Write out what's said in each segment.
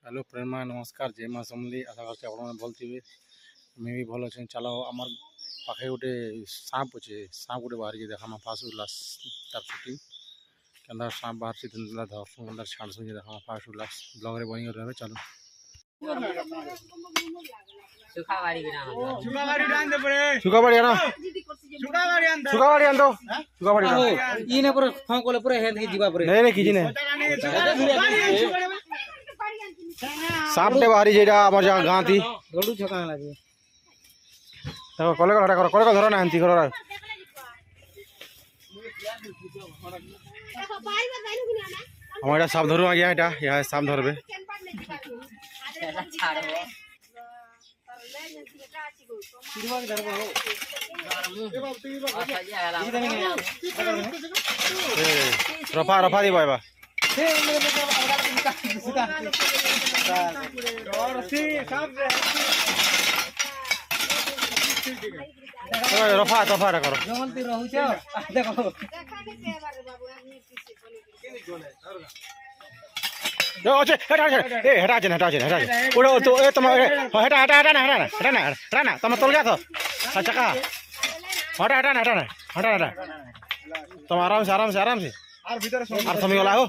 hello प्रेमा नमस्कार जय माँ समली आशा करছি আপনারা ଭଲ ଥିବେ আমি ବି ଭଲ ଅଛି ଚାଲ আমার পাখে গোটে সাপ আছে সাপ গোটে বাহারিକି দেখামা ফার্স্ট লাস্ট তার শুটিং কেন্দা সাপ বাহারছি তিনটা ধরছু কেন্দা ছাড়ছু যে দেখামা ফার্স্ট লাস্ট ব্লগরে বনি রবে চালু সুখাবাড়ি আনো সুখাবাড়ি আন তো সুখাবাড়ি ইনে পুরো ফোন করলে পুরো হেন কি দিবা পুরো নেই রে কিছু নেই সাপটে বাহারি যেটা আমার যা গাঁতি গড়ু ছকা লাগে দেখো কলে কলে করো কলে ধরো না আনতি করো আমার এটা সাপ ধরু আগে এটা ইহা সাপ ধরবে রফা রফা দিব এবার রফা তফা করো জঙ্গলতে রহুছ দেখো আছে হেটা আছে এ হেটা আছে হেটা আছে হেটা আছে ওড়ো তো এ তোমার হেটা হেটা হেটা না হেটা না হেটা না হেটা না তোমার তল গেছো আচ্ছা কা হেটা হেটা না হেটা না হেটা হেটা তোমার আরাম সে আর ভিতরে আর তুমি গলা হো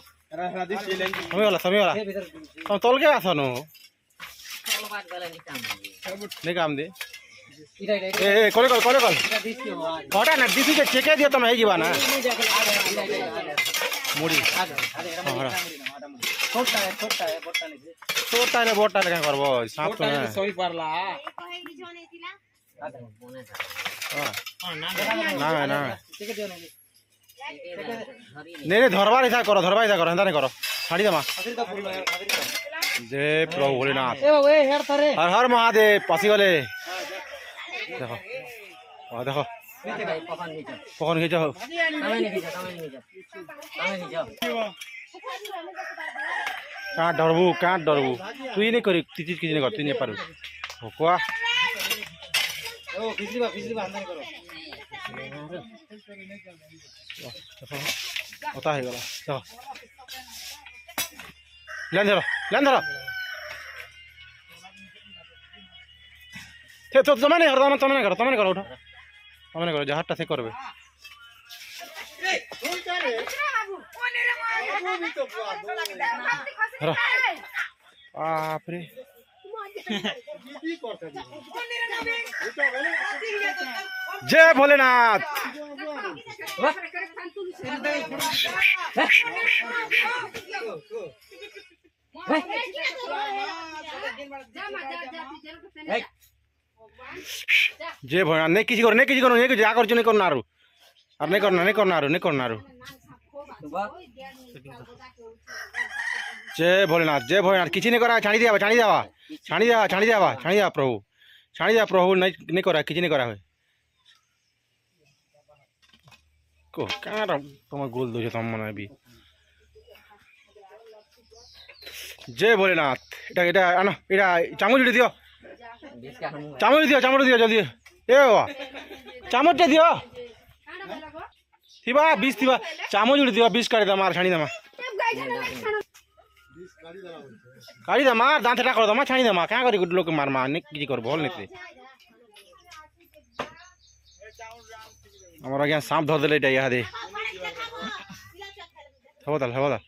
তুমি গলা তুমি তল কে আছো নো নে কাম দে এ কলে কল হেটা না দিছি যে চেকে দিও তুমি হই যাবা না মুড়ি छोटा है बोटा लेकिन करबो सांप तो ना সই পারলা ना ना ঠিক আছে নাকি नहीं धरबार ऐसा करो हेंदा नहीं करो छाड़ी दमा जय प्रभु भोलेनाथ এ বাবু এ হের ধরে हर हर महादेव पसी गले देखो देखो कौन खींचो काट डरबू तू ही नहीं करी चीज किसी नहीं कर तू नहीं पारू भोकुआ ও ফিসলিবা আন্দানি করো होता है गला देखो लेन धरो थे तो तमने करो उठो तमने करो जहाटा से करबे बाप रे जय भोलेनाथ जय भोलेनाथ नहीं किसी करो जा कर नहीं करना और नहीं करना जय भोलेनाथ किसी नहीं करा छाड़ी दिया प्रभु नहीं करा किसी नहीं करा को क्या तुम गोल दो तुम मन भी जय भोलेनाथ এটা আনো এটা চামচ দিও জলদি এ বাবা চামচটা দিও থিবা 20 থিবা চামচ দিও 20 কাটি দাও মার ছানি দাও काढ़ी दमा दांत टा कर दमा छाणी दमा क्या करी लोक मार मारने की कर भल नहीं हमर आज्ञा सांप धर देले या दे हबदाल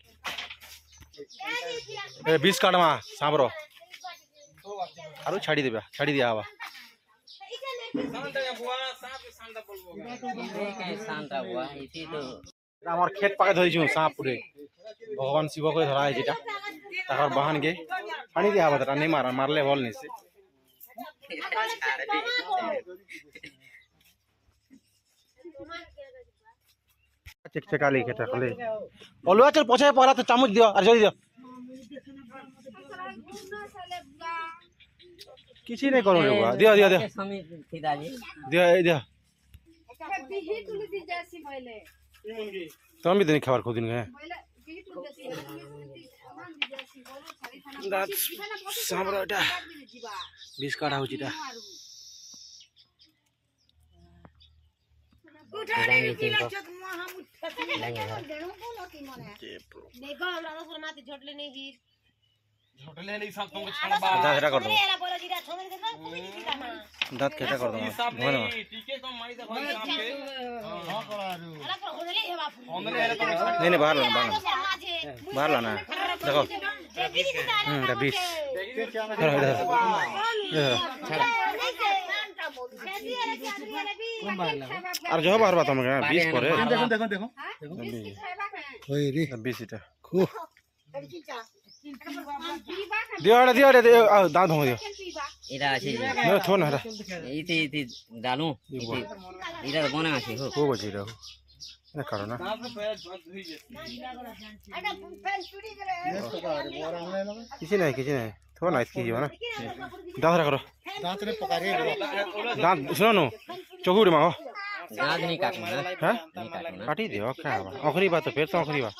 ए 20 काटमा सांप रो आरो छाड़ी दिया हवा আমার ক্ষেত পাকে ধরিছু সাপ পুরে ভগবান শিব করে ধরা হয়েছে এটা তারপর বাহান গে পানি দিয়া হবে নেই মারলে বল নিছে চেকচেকালি খেটা খালি অলুয়া চল পছায় পড়া তো চামচ দিও আর জলদি দিও কিছু নেই করো রে বাবা দিও তুমি भी दिन खबर खुद दिन है सामरो এটা 20 কাটা হচ্ছে এটা দাঁত এটা কর দেবো দাঁত কেটে কর দেবো ভয় না नहीं नहीं बाहर लाना बाहर लाना है देखो এটা 20 আর जो बाहर बात हमके 20 করে দেখো ওই রে 20 এটা খুব দিও দাঁত ভাঙো দিও এটা আছে না থো না এইতে এইতে ডালু এটা বনা আছে হো খুব আছে এটা না কারো না কিছু নাই থো না কি জীবন না দাঁত করো দাঁত শুনো চকুড়ি মাও दांत नहीं काटना হ্যাঁ नहीं काटना काटी दियो क्या आखिरी बात तो फिर तो आखिरी बात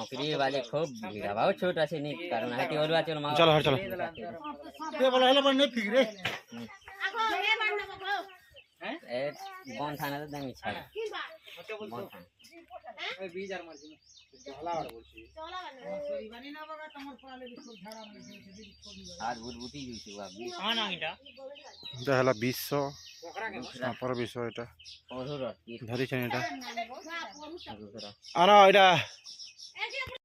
फ्री वाले खूब भिड़ा बहुत छोटा से नहीं करना है और बात चलो चलो हर चलो ए बन थाना तो दम इच्छा बन थाना आज बुटबुटी जुइছে বাবি এটা হলো 200 তারপর 200 এটা ওধর ধরিছেন এটা কি আনা এটা